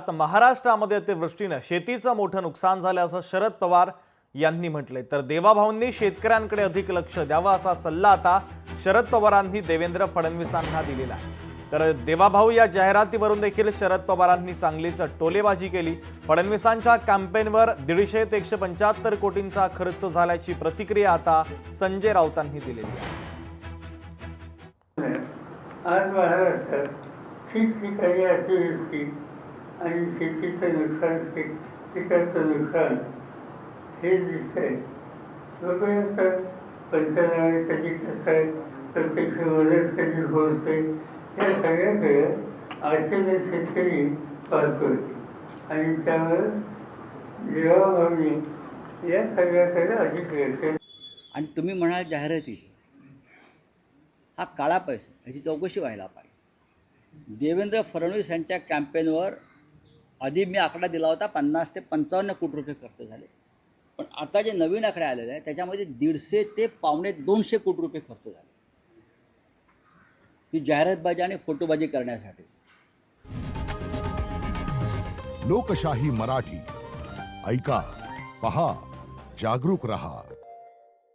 राज्यात महाराष्ट्रामध्ये अतिवृष्टीनं शेतीचं मोठं नुकसान झाल्याचं शरद पवार यांनी म्हटलंय। तर देवाभाऊंनी शेतकऱ्यांकडे अधिक लक्ष द्यावं असा सल्ला आता शरद पवारांनी देवेंद्र फडणवीसांना दिलेला आहे। तर देवाभाऊ या जाहिरातीवरून देखील शरद पवारांनी चांगलीच टोलेबाजी केली। फडणवीसांच्या कॅम्पेनवर 150 ते 175 कोटींचा खर्च झाल्याची प्रतिक्रिया आता संजय राऊतांनी दिलेली आहे। आज महाराष्ट्रात ठिकठिकाणी अतिवृष्टी आणि शेतीचं नुकसान, पिकाचं नुकसान हे दिसतंय। लोक असतात पंचनामे कधी करतात, प्रत्यक्ष मदत कधी पोहोचते, या सगळ्याकडे आशेने शेतकरी पाहतोय आणि त्यावर देवाभाऊंनी या सगळ्याकडे अधिक लक्ष। आणि तुम्ही म्हणाल जाहिराती हा काळा पैसा, ह्याची चौकशी व्हायला पाहिजे। देवेंद्र फडणवीस यांच्या कॅम्पेनवर आधी मी आकडा दिला होता 50 ते 55 कोटी रुपये खर्च झाले, पण आता जे नवीन आकडे आलेले आहे त्याच्यामध्ये 150 ते 250 कोटी रुपये खर्च झाले ही जाहिरातबाजी आणि फोटोबाजी करण्यासाठी। लोकशाही मराठी ऐका, पहा, जागरूक रहा।